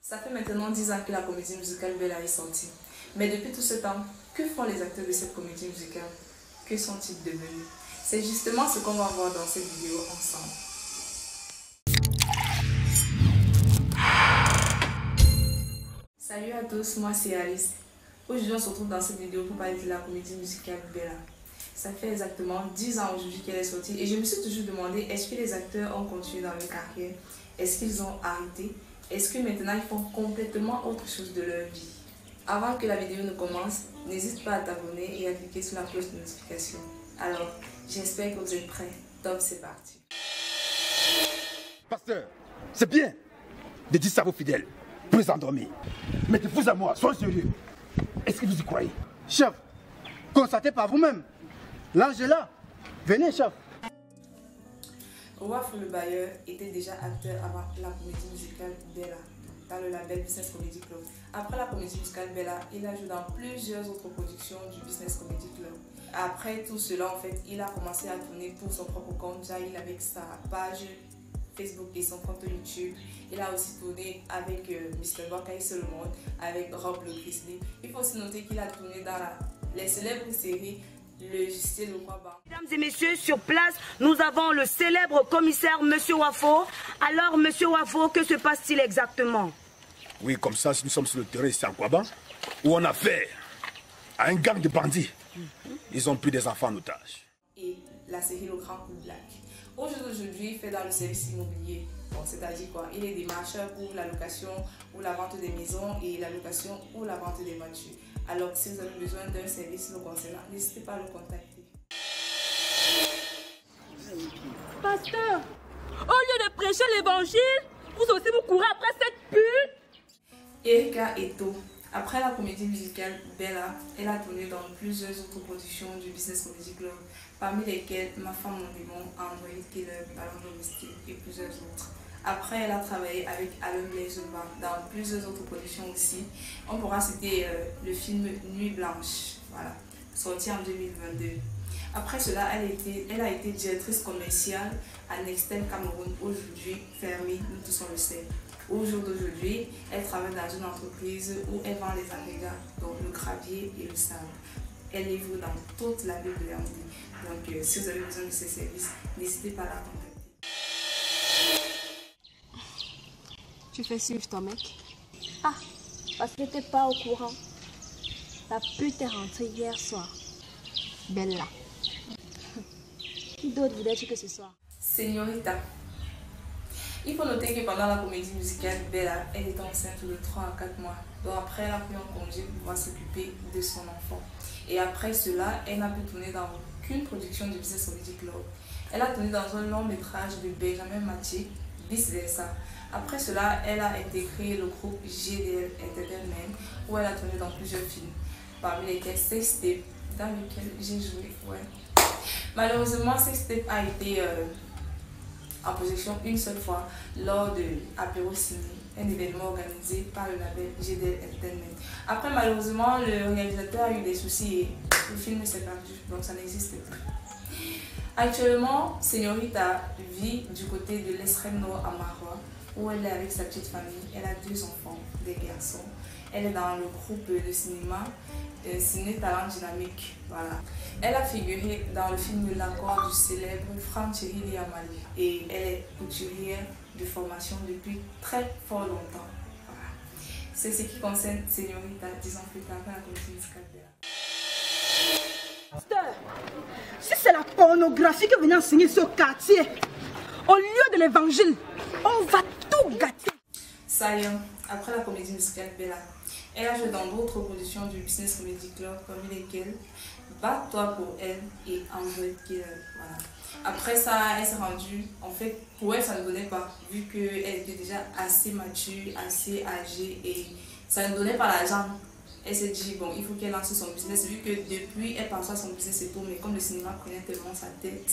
Ça fait maintenant 10 ans que la comédie musicale Bella est sortie. Mais depuis tout ce temps, que font les acteurs de cette comédie musicale? Que sont-ils devenus? C'est justement ce qu'on va voir dans cette vidéo ensemble. Salut à tous, moi c'est Alice. Aujourd'hui on se retrouve dans cette vidéo pour parler de la comédie musicale Bella. Ça fait exactement 10 ans aujourd'hui qu'elle est sortie et je me suis toujours demandé, est-ce que les acteurs ont continué dans leur carrière? Est-ce qu'ils ont arrêté? Est-ce que maintenant ils font complètement autre chose de leur vie? Avant que la vidéo ne commence, n'hésite pas à t'abonner et à cliquer sur la cloche de notification. Alors, j'espère que vous êtes prêts. Top, c'est parti. Pasteur, c'est bien de dire ça à vos fidèles pour les endormir. Mettez-vous à moi, soyez sérieux. Est-ce que vous y croyez? Chef, constatez par vous-même. L'ange est là. Venez, chef. Wafo le Bailleur était déjà acteur avant la comédie musicale Bella dans le label Business Comedy Club. Après la comédie musicale Bella, il a joué dans plusieurs autres productions du Business Comedy Club. Après tout cela, en fait, il a commencé à tourner pour son propre compte, Jail avec sa page Facebook et son compte YouTube. Il a aussi tourné avec Mr. Bokai Solomon, avec Rob le Grizzly. Il faut aussi noter qu'il a tourné dans les célèbres séries Le Justicier de Kwaba. Mesdames et messieurs, sur place, nous avons le célèbre commissaire Monsieur Wafo. Alors, Monsieur Wafo, que se passe-t-il exactement? Oui, comme ça, si nous sommes sur le terrain ici à Kwaba, où on a affaire à un gang de bandits. Ils ont pris des enfants en otage. Et la série Le Grand Coup Black. Aujourd'hui, il fait dans le service immobilier. Bon, c'est-à-dire quoi? Il est démarcheur pour la location ou la vente des maisons et la location ou la vente des voitures. Alors, si vous avez besoin d'un service le concernant, n'hésitez pas à le contacter. Pasteur, au lieu de prêcher l'évangile, vous aussi vous courez après cette pute. Erika Eto. Après la comédie musicale Bella, elle a tourné dans plusieurs autres productions du Business Comedy Club, parmi lesquelles Ma femme, mon démon, Android Killer, Ballon domestique et plusieurs autres. Après, elle a travaillé avec Alain Blaise-Van dans plusieurs autres productions aussi. On pourra citer le film Nuit Blanche, voilà, sorti en 2022. Après cela, elle a été directrice commerciale à Nextel Cameroun, aujourd'hui fermée, nous tous on le sait. Au jour d'aujourd'hui, elle travaille dans une entreprise où elle vend les agrégats, donc le gravier et le sable. Elle livre dans toute la ville de Yaoundé. Donc, si vous avez besoin de ces services, n'hésitez pas à la contacter. Tu fais suivre ton mec? Ah, parce que t'es pas au courant. La pute est rentrée hier soir. Bella. Qui d'autre voudrais-tu que ce soit? Señorita. Il faut noter que pendant la comédie musicale Bella, elle est enceinte de 3 à 4 mois. Donc après, elle a pris un congé pour pouvoir s'occuper de son enfant. Et après cela, elle n'a pu tourner dans aucune production du Business Comedy Club. Elle a tourné dans un long métrage de Benjamin Mathieu, vice versa. Après cela, elle a intégré le groupe GDL Entertainment où elle a tourné dans plusieurs films, parmi lesquels Sex Tape, dans lequel j'ai joué. Ouais. Malheureusement, Sex Tape a été en projection une seule fois lors de Apéro Ciné, un événement organisé par le label GDL Entertainment. Après, malheureusement, le réalisateur a eu des soucis et le film ne s'est pas vu, donc ça n'existe plus. Actuellement, Señorita vit du côté de l'extrême nord à Marois, où elle est avec sa petite famille. Elle a 2 enfants, des garçons. Elle est dans le groupe de cinéma Ciné Talent Dynamique. Voilà. Elle a figuré dans le film L'accord du célèbre Franck Thierry Amali. Et elle est couturière de formation depuis très fort longtemps. Voilà. C'est ce qui concerne Señorita, 10 ans plus tard, dans la comédie musicale Bella. Pasteur, si c'est la pornographie que vous venez enseigner sur le quartier, au lieu de l'évangile, on va tout gâter. Ça y est, après la comédie musicale Bella, elle a joué dans d'autres productions du Business Comedy Club, parmi lesquelles Bat-toi pour elle et Android Killer. Voilà. Après ça, elle s'est rendue, en fait, pour elle, ça ne donnait pas, vu qu'elle était déjà assez mature, assez âgée et ça ne donnait pas l'argent. Elle s'est dit, bon, il faut qu'elle lance son business, vu que depuis, elle pensait à son business et tout, mais comme le cinéma prenait tellement sa tête,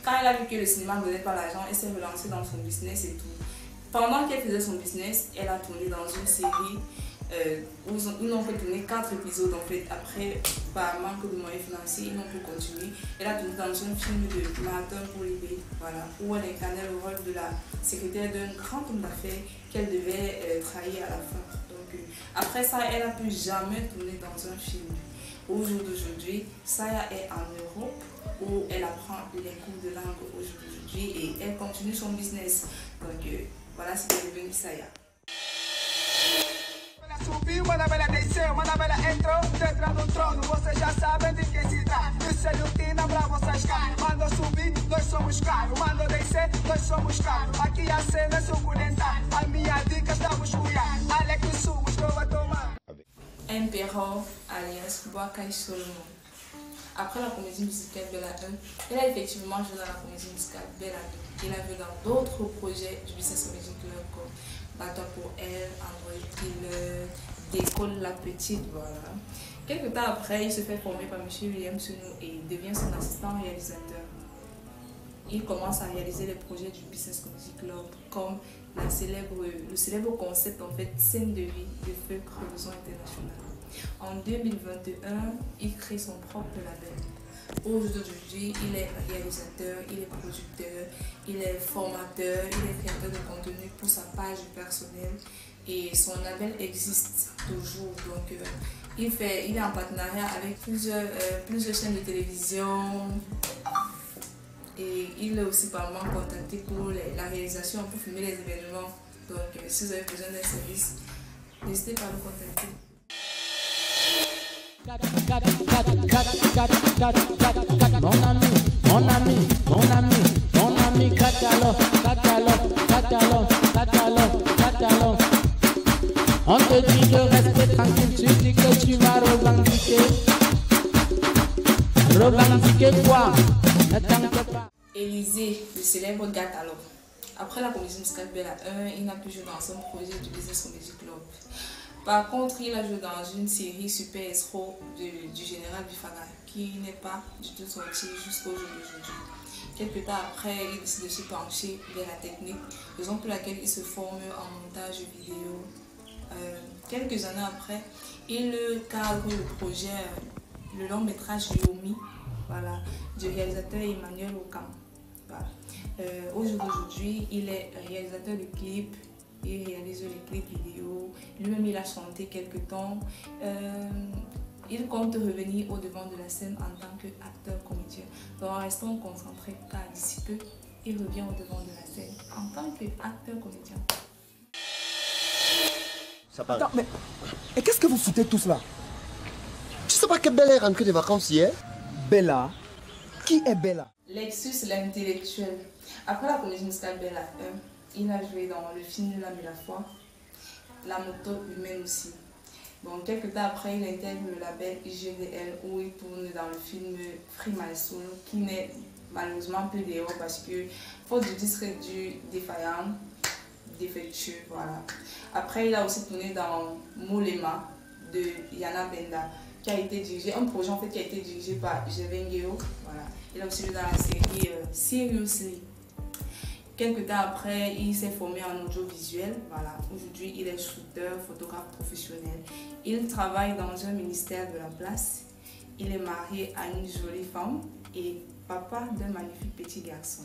quand elle a vu que le cinéma ne donnait pas l'argent, elle s'est relancée dans son business et tout. Pendant qu'elle faisait son business, elle a tourné dans une série où ils ont fait tourner 4 épisodes en fait. Après, par manque de moyens financiers, ils n'ont pu continuer. Elle a tourné dans un film de Marathon pour l'IB, voilà, où elle incarnait le rôle de la secrétaire d'un grand homme d'affaires qu'elle devait trahir à la fin. Donc, après ça, elle n'a plus jamais tourné dans un film. Au jour d'aujourd'hui, Saya est en Europe où elle apprend les cours de langue au jour d'aujourd'hui et elle continue son business. Donc voilà ce qu'est devenu Saya. Subiu, manda velha desceu, manda velha entrou dentro do trono, vocês já sabem de quem se trata. Isso é lutina pra vocês cá. Manda subir, nós somos caros. Manda descer, nós somos caros. Aqui a cena é suculenta. A minha dica estamos cuidando. Olha que sumo, estou a tomar. Impero alias Boakai Solomon. Après la comédie musicale Bella 1, elle a effectivement joué dans la comédie musicale Bella 2. Il a joué dans d'autres projets du Business Comedy Club comme Battle pour elle, Android Killer, Décolle la petite, voilà. Quelques temps après, il se fait former par M. William Sunou et devient son assistant réalisateur. Il commence à réaliser les projets du Business Comedy Club comme le célèbre concept en fait scène de vie de feu Crevaison International. En 2021, il crée son propre label. Aujourd'hui, il est réalisateur, il est producteur, il est formateur, il est créateur de contenu pour sa page personnelle et son label existe toujours. Donc, il est en partenariat avec plusieurs chaînes de télévision et il est aussi par moment contacté pour la réalisation, pour filmer les événements. Donc, si vous avez besoin d'un service, n'hésitez pas à le contacter. Mon ami, catalogue. On te dit de rester tranquille, tu dis que tu vas revendiquer. Revendiquer quoi? Ne t'inquiète pas. Élysée, le célèbre catalogue. Après la comédie musicale Bella 1, il n'a plus joué dans son projet du Business Comedy Club. Par contre, il a joué dans une série Super Escroc du général Bifaga qui n'est pas du tout sortie jusqu'au jour d'aujourd'hui. Quelques temps après, il décide de se pencher vers la technique, raison pour laquelle il se forme en montage vidéo. Quelques années après, il cadre le projet, le long métrage Yomi, voilà, du réalisateur Emmanuel Okam. Voilà. Au jour d'aujourd'hui, il est réalisateur de clips. Il réalise les clips vidéo, lui-même il a chanté quelques temps. Il compte revenir au devant de la scène en tant qu'acteur comédien. Donc restons concentrés car d'ici peu, il revient au devant de la scène en tant qu'acteur comédien. Attends, mais qu'est-ce que vous foutez tous là? Tu sais pas que Bella est rentrée de vacances hier? Bella? Qui est Bella? Lexus l'intellectuel. Après la comédie musicale Bella 1, il a joué dans le film L'âme et la foi, La moto humaine aussi. Bon, quelques temps après, il intègre le label IGDL où il tourne dans le film Free My Soul, qui n'est malheureusement plus des héros parce que, faute du disque du défaillant, défectueux, voilà. Après, il a aussi tourné dans Moulema de Yana Benda, qui a été dirigé, un projet en fait qui a été dirigé par Jevengeo, voilà. Il a aussi joué dans la série Seriously. Quelques temps après, il s'est formé en audiovisuel. Voilà. Aujourd'hui, il est shooter, photographe professionnel. Il travaille dans un ministère de la place. Il est marié à une jolie femme et papa d'un magnifique petit garçon.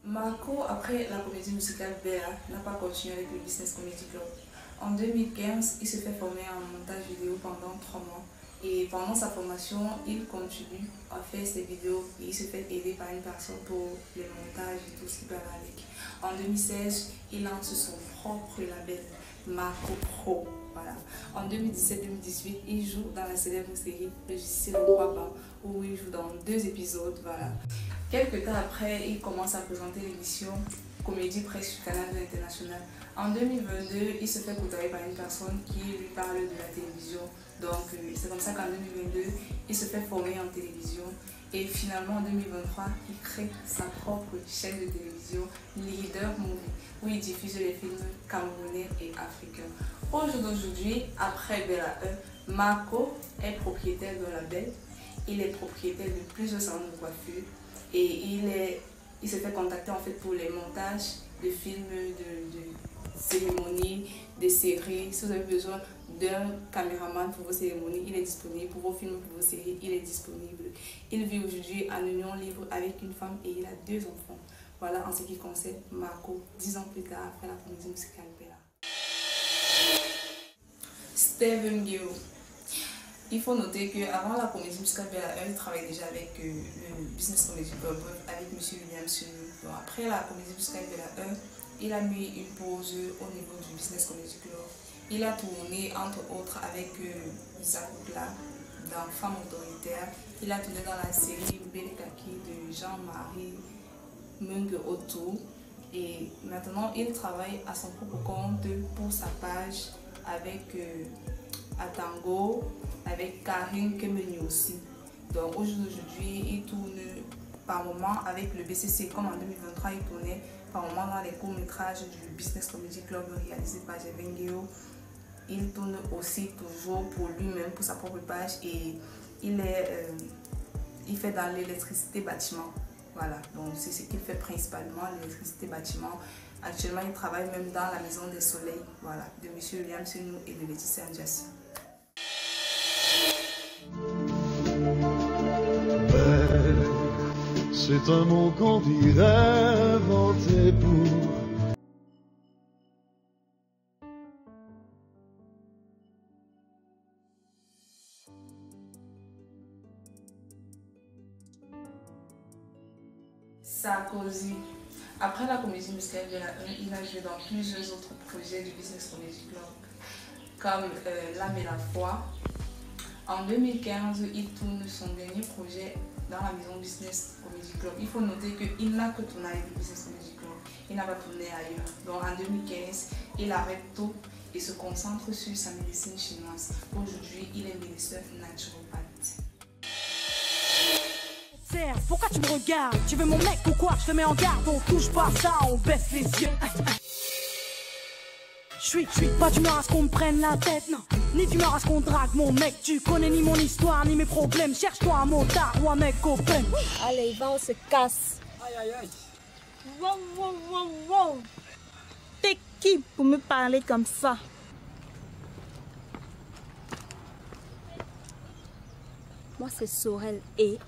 Marco, après la comédie musicale Bella, n'a pas continué avec le Business Comedy Club. En 2015, il se fait former en montage vidéo pendant 3 mois. Et pendant sa formation, il continue à faire ses vidéos et il se fait aider par une personne pour les montages et tout ce qui peut aller avec. En 2016, il lance son propre label, Marco Pro. Voilà. En 2017-2018, il joue dans la célèbre série Logiciel au Roi Bas, où il joue dans 2 épisodes. Voilà. Quelques temps après, il commence à présenter l'émission Comédie Presse sur Canal International. En 2022, il se fait côtoyer par une personne qui lui parle de la télévision. Donc c'est comme ça qu'en 2022, il se fait former en télévision. Et finalement en 2023, il crée sa propre chaîne de télévision, Leader Movie, où il diffuse les films camerounais et africains. Au jour d'aujourd'hui, après Bella 1, Marco est propriétaire d'un label. Il est propriétaire de plusieurs salons de coiffure. Et il se fait contacter en fait pour les montages de films, de cérémonies, de séries. Si vous avez besoin d'un caméraman pour vos cérémonies, il est disponible. Pour vos films, pour vos séries, il est disponible. Il vit aujourd'hui en union libre avec une femme et il a 2 enfants. Voilà en ce qui concerne Marco, 10 ans plus tard après la comédie musicale Bella. Steven Guillaume. Il faut noter qu'avant la comédie musicale Bella 1, il travaillait déjà avec le Business Comedy Club avec M. William Sunu. Donc après la comédie musicale Bella 1, il a mis une pause au niveau du Business Comedy Club. Il a tourné entre autres avec Isaac Oukla dans Femme autoritaire. Il a tourné dans la série Belekaki de Jean-Marie Mung Otto. Et maintenant, il travaille à son propre compte pour sa page avec Atango, avec Karine Kemeni aussi. Donc aujourd'hui, il tourne par moment avec le BCC, comme en 2023, il tournait par moment dans les courts-métrages du Business Comedy Club réalisé par Jevengeo. Il tourne aussi toujours pour lui-même, pour sa propre page, et il fait dans l'électricité bâtiment. Voilà, donc c'est ce qu'il fait principalement, l'électricité bâtiment. Actuellement, il travaille même dans la Maison des Soleils, voilà, de M. William Senou et de Laetitia Ndiassou. C'est un mot qu'on dirait inventé pour... Sarkozy. Après la comédie musicale Bella 1, il a joué dans plusieurs autres projets du Business Comedy Club, comme L'âme et la foi. En 2015, il tourne son dernier projet dans la maison Business Comedy Club. Il faut noter qu'il n'a que tourné avec le Business Comedy Club. Il n'a pas tourné ailleurs. Donc en 2015, il arrête tout et se concentre sur sa médecine chinoise. Aujourd'hui, il est médecin naturopathe. Pourquoi tu me regardes? Tu veux mon mec ou quoi? Je te mets en garde, on touche pas ça, on baisse les yeux. Je suis pas d'humeur à ce qu'on me prenne la tête, non. Ni d'humeur à ce qu'on drague mon mec. Tu connais ni mon histoire, ni mes problèmes. Cherche-toi un motard ou un mec open. Allez, va, on se casse. Aïe, aïe, aïe. Wow. T'es qui pour me parler comme ça? Moi, c'est Sorel et...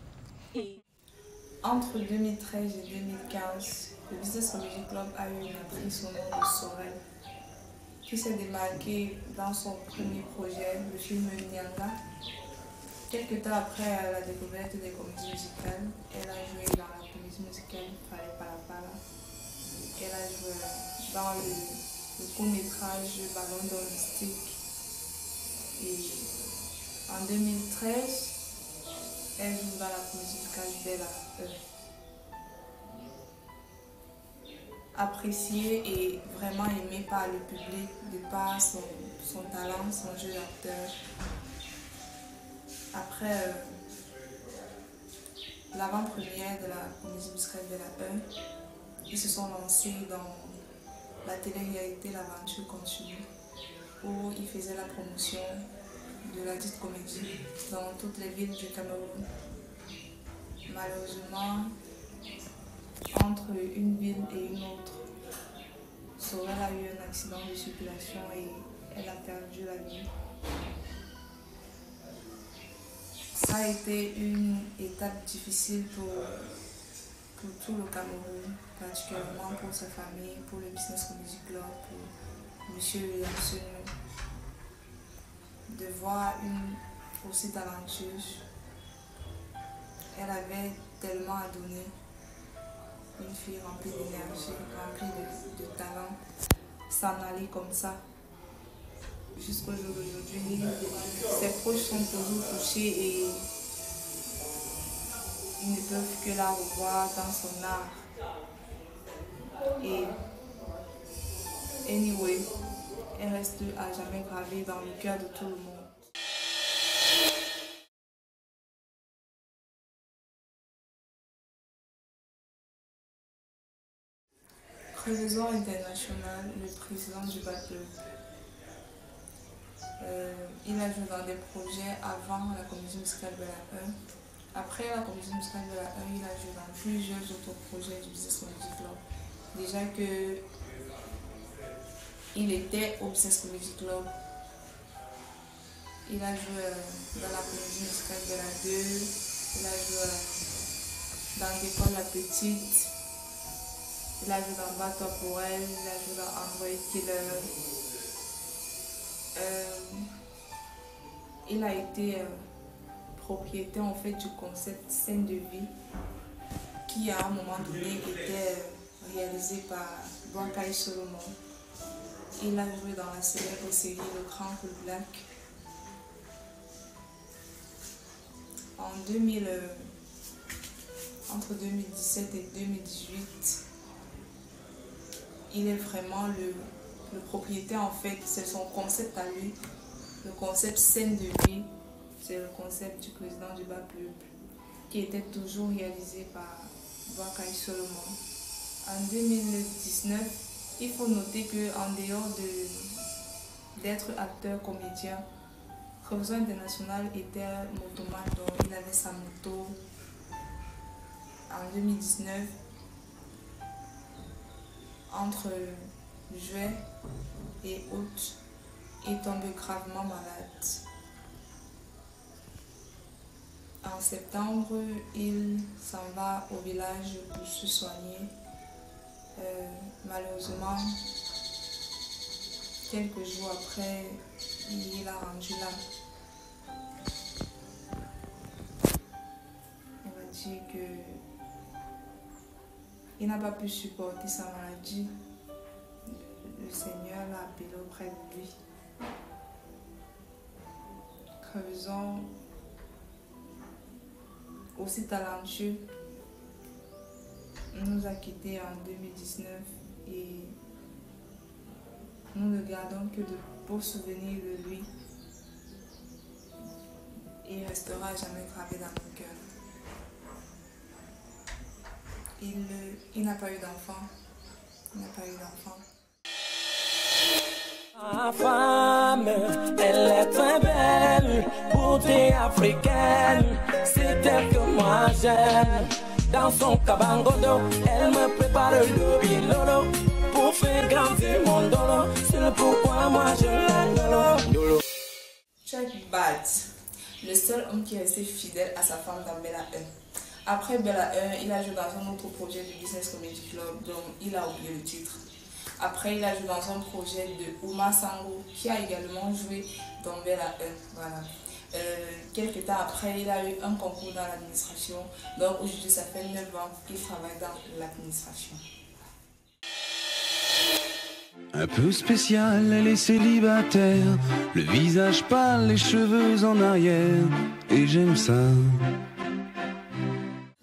Entre 2013 et 2015, le Business Comedy Club a eu une actrice au nom de Sorel, qui s'est démarquée dans son premier projet, le film Nyanga. Quelques temps après la découverte des comédies musicales, elle a joué dans la comédie musicale Fallait Palapala. Elle a joué dans le court-métrage Ballon d'or mystique. Et en 2013, elle joue dans la comédie musicale Bella. Appréciée et vraiment aimée par le public de par son talent, son jeu d'acteur. Après l'avant-première de la comédie musicale Bella 1, ils se sont lancés dans la télé-réalité L'aventure continue, où ils faisaient la promotion de la dite comédie dans toutes les villes du Cameroun. Malheureusement, entre une ville et une autre, Sorel a eu un accident de circulation et elle a perdu la vie. Ça a été une étape difficile pour tout le Cameroun, particulièrement pour sa famille, pour le Business Comedy Club, pour M. William Sunu. De voir une aussi talentueuse. Elle avait tellement à donner. Une fille remplie d'énergie, remplie de talent, s'en aller comme ça. Jusqu'au jour d'aujourd'hui, ses proches sont toujours touchés et ils ne peuvent que la revoir dans son art. Et anyway, elle reste à jamais gravée dans le cœur de tout le monde. Crevaison international, le président du bateau. Il a joué dans des projets avant la comédie musicale Bella 1. Après la comédie musicale Bella 1, il a joué dans plusieurs autres projets du Business Comedy Club. déjà que il était au Business Comedy Club. Il a joué dans la comédie musicale de la 2. Il a joué dans l'école La Petite. Il a joué dans Battle pour elle. Il a joué dans Android Killer. Il a été propriétaire en fait du concept scène de vie qui à un moment donné était réalisé par Boakai Solomon. Il a joué dans la célèbre série Le Grand Col Black. Entre 2017 et 2018, il est vraiment le propriétaire en fait, c'est son concept à lui. Le concept scène de vie, c'est le concept du président du bas peuple qui était toujours réalisé par Boakai Solomon. En 2019, il faut noter qu'en dehors d'être acteur, comédien, Réseau International était motomane, donc il avait sa moto. En 2019, entre juillet et août, il est tombé gravement malade. En septembre, il s'en va au village pour se soigner. Malheureusement, quelques jours après, il a rendu l'âme. On va dire que il n'a pas pu supporter sa maladie. Le Seigneur l'a appelé auprès de lui. Creuson, aussi talentueux, nous a quittés en 2019 et nous ne gardons que de beaux souvenirs de lui. Il restera jamais gravé dans nos cœurs. Il n'a pas eu d'enfant. Il n'a pas eu d'enfant. Ma femme, elle est très belle, beauté africaine, c'est elle que moi j'aime. Dans son cabangodo, elle me prépare le bilolo pour faire grandir mon dolo. C'est le pourquoi moi je l'aime. Check Bad, le seul homme qui est resté fidèle à sa femme dans Bella 1. Après Bella 1, il a joué dans un autre projet du Business Comedy Club dont il a oublié le titre. Après, il a joué dans un projet de Ouma Sango qui a également joué dans Bella 1. Voilà. Quelques temps après, il a eu un concours dans l'administration. Donc aujourd'hui, ça fait 9 ans qu'il travaille dans l'administration. Un peu spécial, elle est célibataire. Le visage pâle, les cheveux en arrière. Et j'aime ça.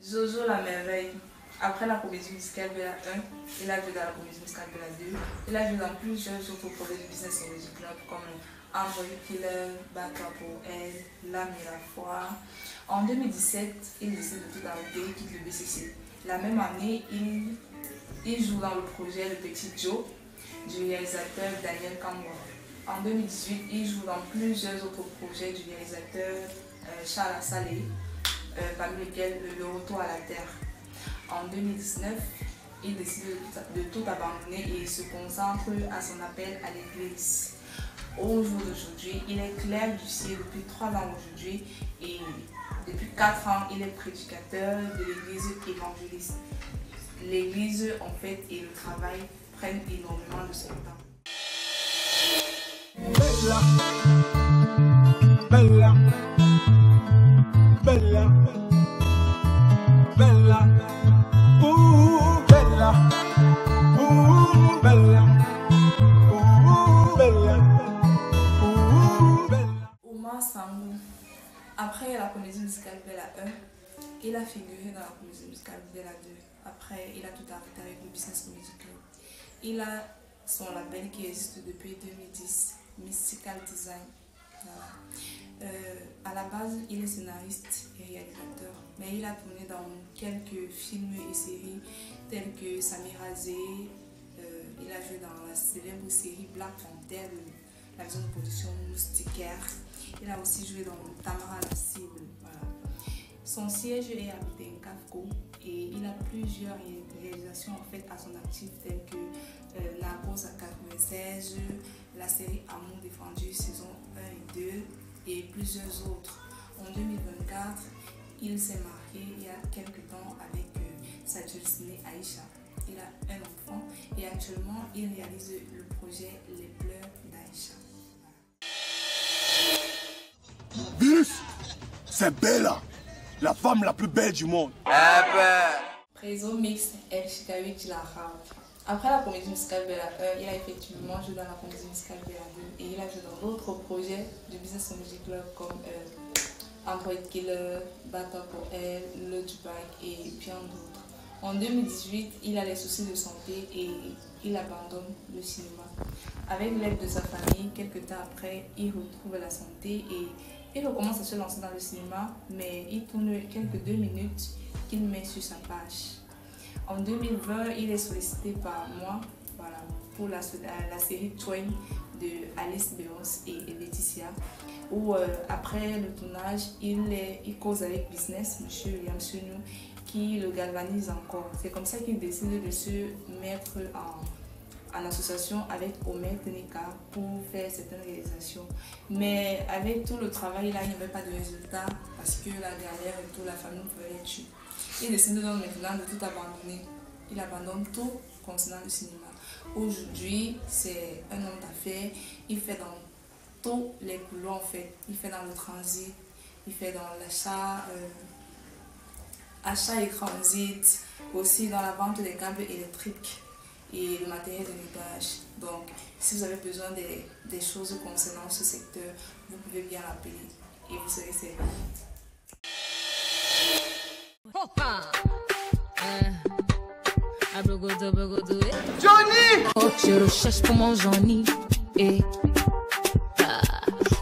Jojo la merveille. Après la comédie musicale Bella 1, il a joué dans la comédie musicale Bella 2. Il a joué dans plusieurs autres projets du Business Comedy Club comme Android Killer, Battle pour elle, L'âme et la foi. En 2017, il décide de tout arrêter, il quitte le BCC. La même année, il joue dans le projet Le Petit Joe du réalisateur Daniel Kamwa. En 2018, il joue dans plusieurs autres projets du réalisateur Charles Salé, parmi lesquels Le Retour à la Terre. En 2019, il décide de tout abandonner et il se concentre à son appel à l'église. Au jour d'aujourd'hui, il est clerc du ciel depuis 3 ans aujourd'hui et depuis 4 ans, il est prédicateur de l'église évangéliste. L'église, en fait, et le travail prennent énormément de son temps. Bella, bella, bella, bella, bella, bella, bella, bella. Ouma Sango, après la comédie musicale Bella 1, il a figuré dans la comédie musicale Bella 2. Après, il a tout arrêté avec le Business Comedy Club. Il a son label qui existe depuis 2010, Mystical Design. Voilà. À la base, il est scénariste et réalisateur, mais il a tourné dans quelques films et séries tels que Samira Zé. Il a joué dans la célèbre série Black Panther de la maison de production Moustiquaire. Il a aussi joué dans Tamara la cible. Voilà. Son siège est à Butenkafko et il a plusieurs réalisations en fait à son actif telles que Narcos à 96, la série Amour défendu saison 1 et 2 et plusieurs autres. En 2024, il s'est marié il y a quelques temps avec sa dulcinée Aïcha. Il a un enfant et actuellement il réalise le projet Les Pleurs d'Aïcha. Virus, c'est Bella, la femme la plus belle du monde. Préso mix El Chikawi Chilahao. Après la comédie musicale Bella 1, il a effectivement joué dans la comédie musicale Bella 2 et il a joué dans d'autres projets du Business Music Club comme Android Killer, Battle pour Elle, Le Dubac et bien d'autres. En 2018, il a des soucis de santé et il abandonne le cinéma. Avec l'aide de sa famille, quelques temps après, il retrouve la santé et il recommence à se lancer dans le cinéma, mais il tourne quelques 2 minutes qu'il met sur sa page. En 2020, il est sollicité par moi pour la série Twain de Alice Beyoncé et Laetitia, où après le tournage, il cause avec Business, M. William Senou, qui le galvanise encore. C'est comme ça qu'il décide de se mettre en association avec Omer Tenika pour faire certaines réalisations. Mais avec tout le travail là, il n'y avait pas de résultat parce que la galère et tout, la famille pouvait les tuer. Il décide donc maintenant de tout abandonner. Il abandonne tout concernant le cinéma. Aujourd'hui, c'est un homme d'affaires. Il fait dans tous les couloirs en fait. Il fait dans le transit, il fait dans l'achat, achat et transit, aussi dans la vente des câbles électriques et le matériel de nettoyage. Donc, si vous avez besoin des choses concernant ce secteur, vous pouvez bien l'appeler et vous serez servi. Johnny! Oh, je recherche pour mon Johnny. Et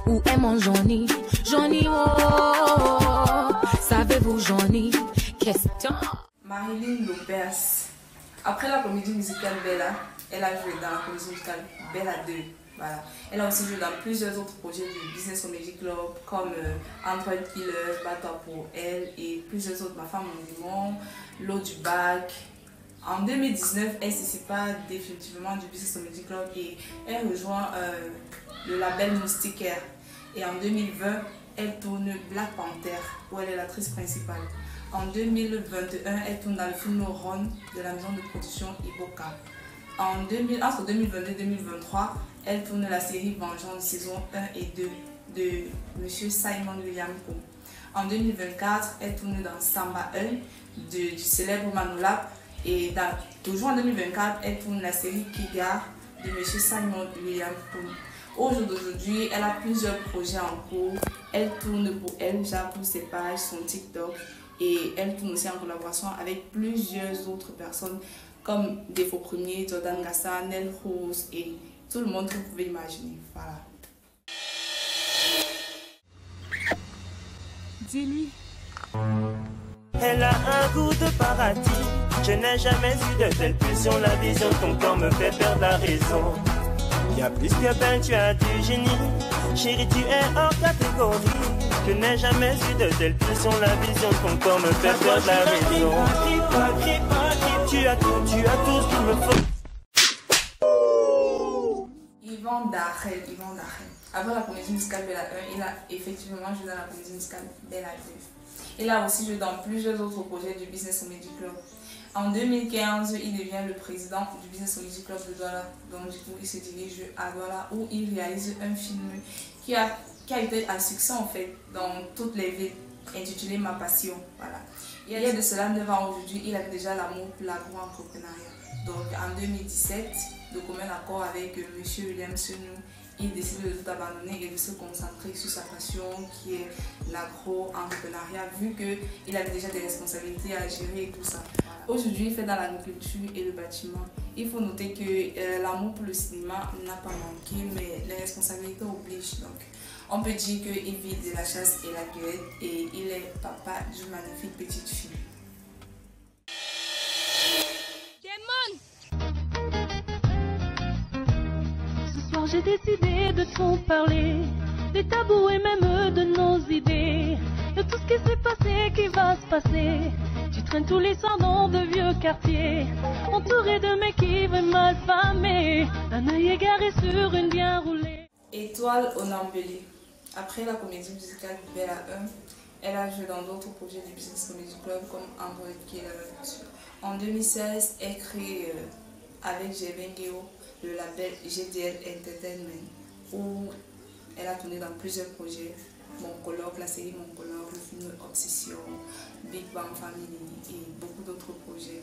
où est mon Johnny? Johnny, oh, savez-vous Johnny? Question. Marilyn Lopez. Après la comédie musicale Bella, elle a joué dans la comédie musicale Bella 2. Voilà. Elle a aussi joué dans plusieurs autres projets du Business Music Club comme Android Killer, Battle pour Elle et plusieurs autres, Ma femme mon démon, L'eau du bac. En 2019, elle se sépare définitivement du Business Music Club et elle rejoint le label Moustiquaire. Et en 2020, elle tourne Black Panther où elle est l'actrice principale. En 2021, elle tourne dans le film Ron de la maison de production Iboka. Entre 2022 et 2023, elle tourne la série Vengeance saison 1 et 2 de M. Simon William Coe. En 2024, elle tourne dans Samba 1 du célèbre Manolap. Et toujours en 2024, elle tourne la série Kigar de M. Simon William Coe. Au jour d'aujourd'hui, elle a plusieurs projets en cours. Elle tourne pour elle, pour ses pages, son TikTok. Et elle tourne aussi en collaboration avec plusieurs autres personnes comme Défaut Premier, Jordan Gassa, Nel Rose et tout le monde que vous pouvez imaginer. Voilà. Dis-lui. Elle a un goût de paradis. Je n'ai jamais eu de telle pulsion. La vision de ton corps me fait perdre la raison. Y'a plus que belle, tu as du génie. Chérie, tu es hors catégorie. Je n'ai jamais eu de telle pulsion. La vision de ton corps me fait perdre la raison. Tu as tout ce qu'il me faut. Yvan Darel. Avant la comédie musicale Bella 1, il a effectivement joué dans la comédie musicale Bella 2. Il a aussi joué dans plusieurs autres projets du Business Music Club. En 2015, il devient le président du Business Music Club de Douala. Donc du coup, il se dirige à Douala où il réalise un film qui a été un succès en fait dans toutes les villes, intitulé Ma Passion. Voilà. Il y a de cela 9 ans aujourd'hui, il avait déjà l'amour pour l'agro-entrepreneuriat. Donc en 2017, de commun accord avec M. William Senou, il décide de tout abandonner et de se concentrer sur sa passion qui est l'agro-entrepreneuriat, vu qu'il avait déjà des responsabilités à gérer et tout ça. Aujourd'hui, il fait dans l'agriculture et le bâtiment. Il faut noter que l'amour pour le cinéma n'a pas manqué, mais les responsabilités obligent. Donc, on peut dire qu'il vit de la chasse et la cueillette et il est papa d'une magnifique petite fille. Ce soir j'ai décidé de trop parler, des tabous et même de nos idées. de tout ce qui s'est passé, qui va se passer. Tu traînes tous les soirs dans de vieux quartiers, entouré de mecs qui veulent mal famés, un œil égaré sur une bien roulée. Étoile au Nambélé. Après la comédie musicale Bella 1, elle a joué dans d'autres projets du Business Comedy Club comme Android Killer. En 2016, elle crée avec Jevengeo le label GDL Entertainment, où elle a tourné dans plusieurs projets. Moncolore, la série Moncolore, le film Obsession, Big Bang Family et beaucoup d'autres projets.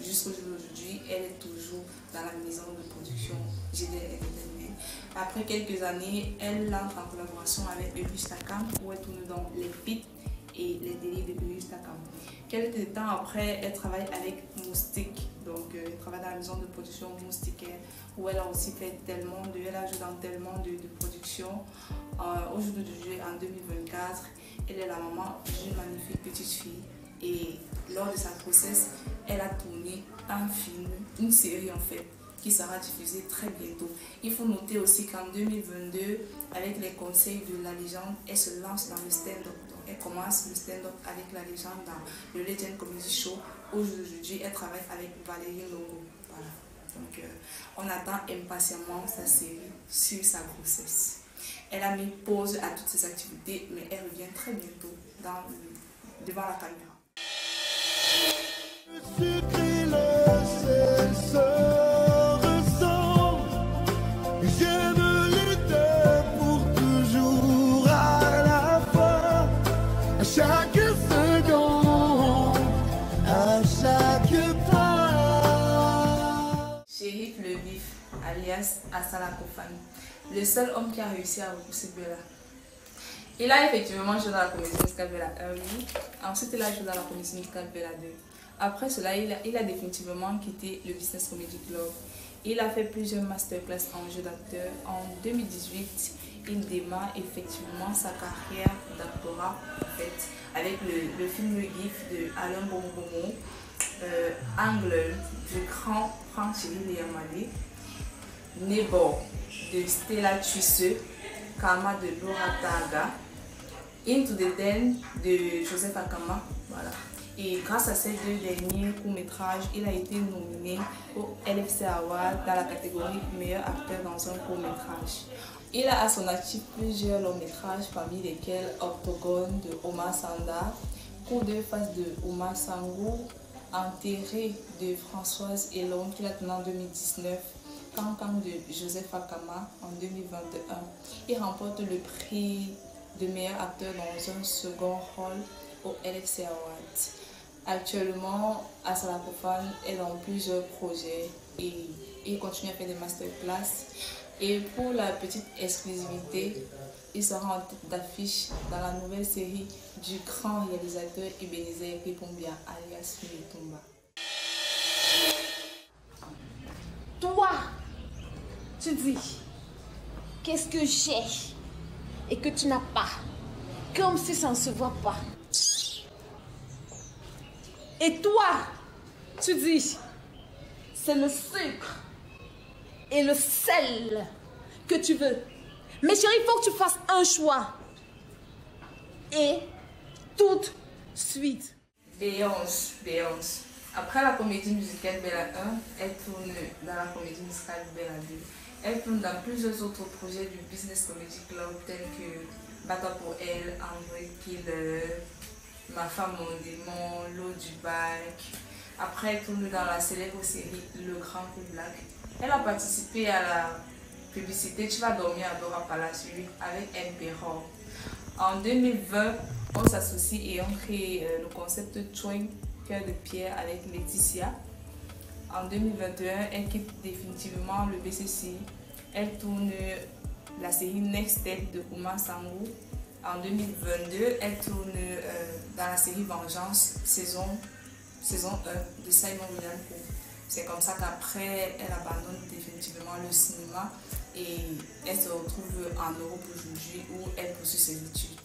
Jusqu'au jour d'aujourd'hui, elle est toujours dans la maison de production GDL Entertainment. Après quelques années, elle entre en collaboration avec Ebius Takam, où elle tourne dans les feats et les délires de Ebius Takam. Quelques temps après, elle travaille avec Moustique, donc elle travaille dans la maison de production Moustiquaire, où elle a aussi fait tellement de, elle a joué dans tellement de productions. Au jour d'aujourd'hui, en 2024, elle est la maman d'une magnifique petite fille et lors de sa grossesse, elle a tourné un film, une série en fait, qui sera diffusée très bientôt. Il faut noter aussi qu'en 2022, avec les conseils de la légende, elle se lance dans le stand-up. Elle commence le stand-up avec la légende dans le Legend Comedy Show. Aujourd'hui, elle travaille avec Valérie Longo. Voilà. Donc, on attend impatiemment sa série sur sa grossesse. Elle a mis pause à toutes ses activités, mais elle revient très bientôt devant la caméra. Chaque seconde, à chaque pas. Chérif le Vif, alias Assala Kofani, le seul homme qui a réussi à repousser Bella. Il a effectivement joué dans la comédie musicale Bella 1, oui. Ensuite, il a joué dans la comédie musicale Bella 2. Après cela, il a définitivement quitté le Business Comedy Club. Il a fait plusieurs masterclass en jeu d'acteur. En 2018, il démarre effectivement sa carrière d'actorat en fait, avec le film Le Gif de Alain Bomo, Angle du grand Franck-Chéri Léamale, Nebo de Stella Tuisseux, Karma de Laura Taga, Into the Den de Joseph Akama. Voilà. Et grâce à ces deux derniers courts-métrages, il a été nominé au LFC Award dans la catégorie meilleur acteur dans un court-métrage. Il a à son actif plusieurs longs-métrages, parmi lesquels Octogone de Omar Sanda, Coup de face de Omar Sangou, Enterré de Françoise Elon qu'il a tourné en 2019, Cancan de Joseph Akama en 2021. Il remporte le prix de meilleur acteur dans un second rôle au LFC Awards. Actuellement, Assala Kofani est dans plusieurs projets et il continue à faire des masterclass. Et pour la petite exclusivité, il sera en tête d'affiche dans la nouvelle série du grand réalisateur Ebenezer Ripombia, alias Mitumba. Toi, tu dis, qu'est-ce que j'ai et que tu n'as pas, comme si ça ne se voit pas. Et toi, tu dis, c'est le sucre et le sel que tu veux. Mais chérie, il faut que tu fasses un choix. Et tout de suite. Béance. Après la comédie musicale Bella 1, elle tourne dans la comédie musicale Bella 2. Elle tourne dans plusieurs autres projets du Business Comedy Club tels que Bata pour elle, Android Killer, Ma femme, mon démon, L'eau du bac. Après, elle tourne dans la célèbre série Le Grand Coup Black. Elle a participé à la publicité Tu vas dormir à Dora Palace avec Emperor. En 2020, on s'associe et on crée le concept Twin Cœur de Pierre avec Laetitia. En 2021, elle quitte définitivement le BCC. Elle tourne la série Next Step de Ouma Sangou. En 2022, elle tourne dans la série Vengeance, saison 1 de Simon Williams. C'est comme ça qu'après, elle abandonne définitivement le cinéma et elle se retrouve en Europe aujourd'hui où elle poursuit ses études.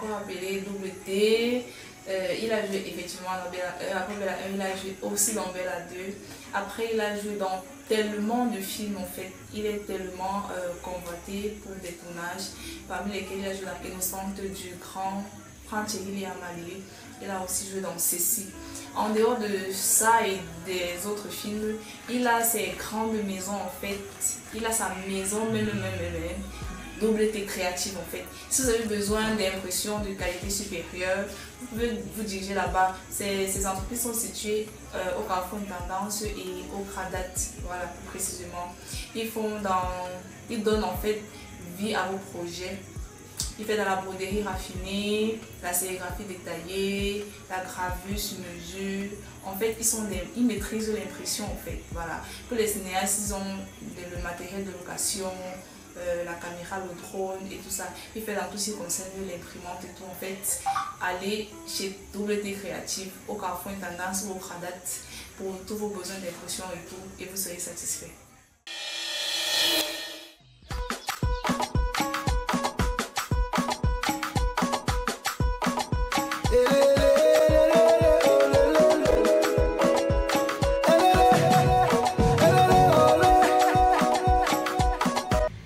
encore appelé Double T. Il a joué effectivement dans Bella 1, après Bella 1, il a joué aussi dans Bella 2. Après, il a joué dans tellement de films en fait. Il est tellement convoité pour des tournages, parmi lesquels il a joué dans Innocente du grand Thierry Amali. Il a aussi joué dans Cécile. En dehors de ça et des autres films, il a ses grandes maisons en fait. Il a sa maison même. Double T créative en fait. Si vous avez besoin d'impressions de qualité supérieure, vous pouvez vous diriger là-bas. Ces entreprises sont situées au Carrefour Tendance et au Cradat, voilà plus précisément. Ils donnent en fait vie à vos projets. Ils font dans la broderie raffinée, la sérigraphie détaillée, la gravure sur mesure. En fait, ils maîtrisent l'impression en fait. Voilà. Pour les cinéastes, ils ont le matériel de location, la caméra, le drone et tout ça. Il fait dans tout ce qui concerne l'imprimante et tout. En fait, allez chez Double T Créative, au Carrefour Tendance ou au Cradat pour tous vos besoins d'impression et tout, et vous serez satisfait.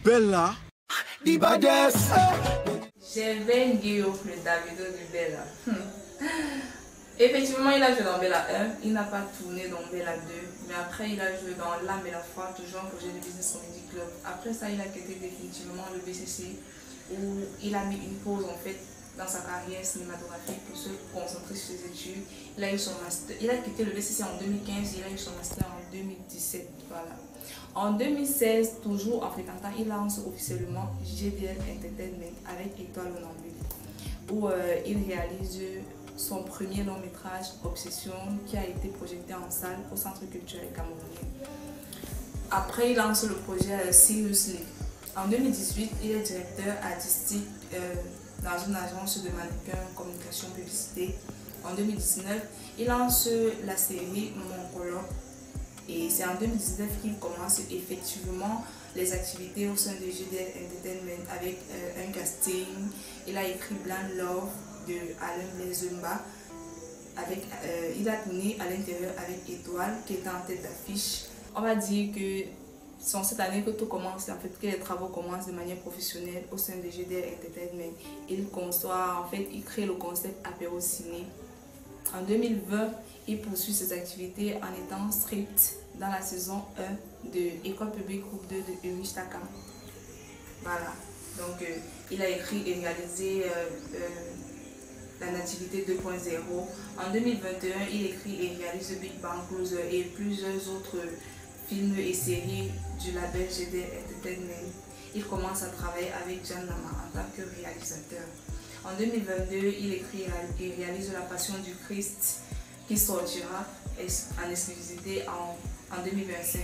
Bella Di Bades. J'avais Guillaume, le Davido de Bella. Effectivement, il a joué dans Bella 1, il n'a pas tourné dans Bella 2, mais après il a joué dans L'âme et la foi, toujours un projet de Business Comedy Club. Après ça, il a quitté définitivement le BCC, où il a mis une pause en fait dans sa carrière cinématographique pour se concentrer sur ses études. Il a eu son master, il a quitté le BCC en 2015, il a eu son master en 2017, voilà. En 2016, toujours en fréquentant, il lance officiellement GDL Entertainment avec Étoile Nambule, où il réalise son premier long métrage Obsession qui a été projeté en salle au Centre culturel camerounais. Après, il lance le projet Seriously. En 2018, il est directeur artistique dans une agence de mannequins, communication, publicité. En 2019, il lance la série Mon Colloque. Et c'est en 2019 qu'il commence effectivement les activités au sein de GDL Entertainment avec un casting. Il a écrit Blind Love de Alain Blazumba. Il a tourné à l'intérieur avec Étoile qui était en tête d'affiche. On va dire que c'est cette année que tout commence, en fait, que les travaux commencent de manière professionnelle au sein de GDL Entertainment. Il conçoit, en fait, il crée le concept Apéro Ciné. En 2020, il poursuit ses activités en étant script dans la saison 1 de École publique groupe 2 de Ulrich Takam. Voilà, donc il a écrit et réalisé La Nativité 2.0. En 2021, il écrit et réalise Big Bang Closer et plusieurs autres films et séries du label GDL Entertainment. Il commence à travailler avec Jeanne Lama en tant que réalisateur. En 2022, il écrit et réalise La Passion du Christ qui sortira en exclusivité en 2025,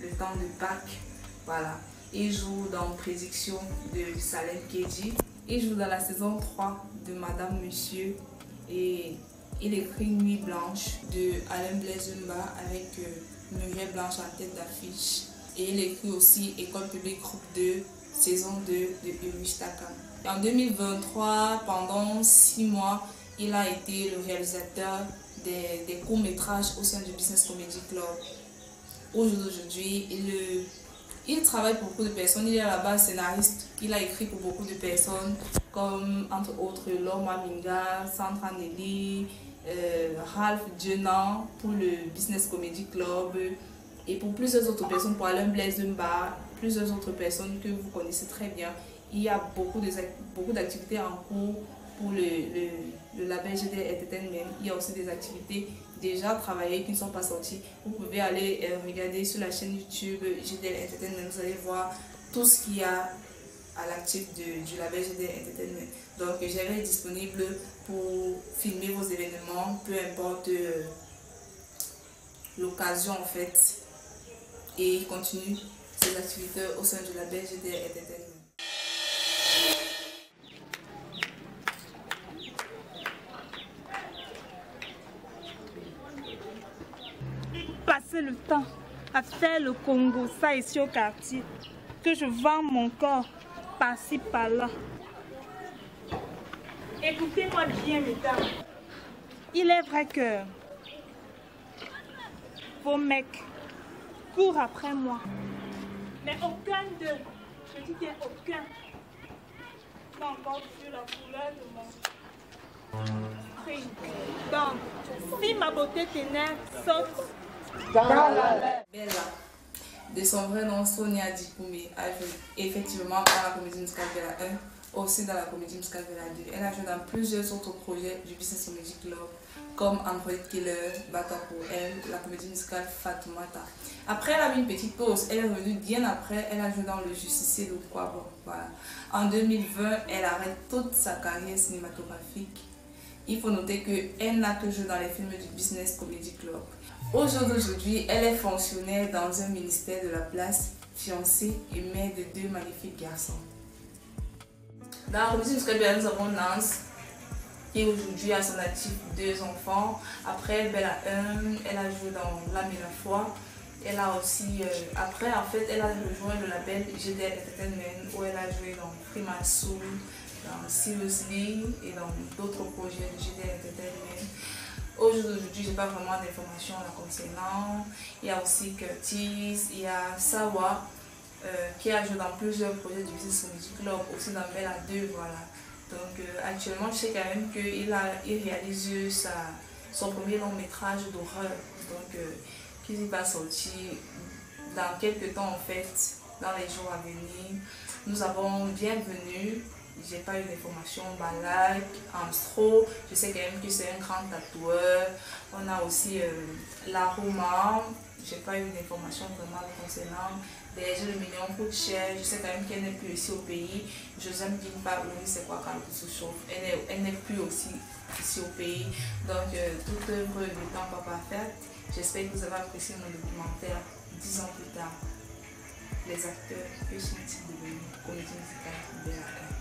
le temps de Pâques. Voilà. Il joue dans Prédiction de Salem Kedji. Il joue dans la saison 3 de Madame Monsieur et il écrit Nuit Blanche de Alain Blazumba avec Muriel Blanche en tête d'affiche. Et il écrit aussi École publique groupe 2, saison 2 de Ulrich Takam. En 2023, pendant 6 mois, il a été le réalisateur des courts-métrages au sein du Business Comedy Club. Aujourd'hui, il travaille pour beaucoup de personnes. Il est à la base scénariste. Il a écrit pour beaucoup de personnes, comme entre autres Loma Minga, Sandra Nelly, Ralph Djenan pour le Business Comedy Club et pour plusieurs autres personnes, pour Alain Blazumba, plusieurs autres personnes que vous connaissez très bien. Il y a beaucoup d'activités en cours pour le label GDL Entertainment. Il y a aussi des activités déjà travaillées qui ne sont pas sorties. Vous pouvez aller regarder sur la chaîne YouTube GDL Entertainment. Vous allez voir tout ce qu'il y a à l'actif du label GDL Entertainment. Donc, j'avais disponible pour filmer vos événements, peu importe l'occasion en fait. Et il continue ses activités au sein du label GDL Entertainment. Passer le temps à faire le Congo, ça ici au quartier, que je vends mon corps par-ci par-là. Et Écoutez-moi bien, mesdames. Il est vrai que vos mecs courent après moi. Mais aucun d'eux, je dis bien aucun, n'a encore vu la couleur de mon string. Donc, si ma beauté ténèbre saute dans la Bella, de son vrai nom Sonia Dikoumé, a joué effectivement dans la comédie musicale Bella 1, aussi dans la comédie musicale Bella 2. Elle a joué dans plusieurs autres projets du Business Comedy Club, comme Android Killer, Battle pour elle, la comédie musicale Fatoumata. Après, elle a eu une petite pause. Elle est revenue bien après. Elle a joué dans Le Justicier de Kwabo. Voilà. En 2020, elle arrête toute sa carrière cinématographique. Il faut noter qu'elle n'a que joué dans les films du Business Comedy Club. Au jour d'aujourd'hui, elle est fonctionnaire dans un ministère de la place, fiancée et mère de 2 magnifiques garçons. Dans la comédie musicale, nous avons Nance, qui aujourd'hui a son actif 2 enfants. Après Bella 1, elle a joué dans L'âme et la foi. Elle a aussi, après en fait, elle a rejoint le label GDL Entertainment où elle a joué dans Prima Soul, dans Seriously et dans d'autres projets de GDL Entertainment. Aujourd'hui, je n'ai pas vraiment d'informations la concernant. Il y a aussi Curtis, il y a Sawa qui a joué dans plusieurs projets du Business Comedy Club, aussi dans Bella 2, voilà. Donc actuellement, je sais quand même qu'il réalise son premier long métrage d'horreur, donc qui va sortir dans quelques temps en fait, dans les jours à venir. Nous avons Bienvenue, j'ai pas eu d'informations, Balak, Amstro, je sais quand même que c'est un grand tatoueur. On a aussi La Roma, j'ai pas eu d'informations vraiment concernant. Déjà le million coûte cher, je sais quand même qu'elle n'est plus ici au pays. Josem Gimpa, oui, c'est quoi quand elle se chauffe, elle n'est plus aussi ici au pays. Donc toute œuvre de temps pas parfaite. J'espère que vous avez apprécié mon documentaire 10 ans plus tard. Les acteurs, que sont-ils devenus? Comédie musicale Bella 1.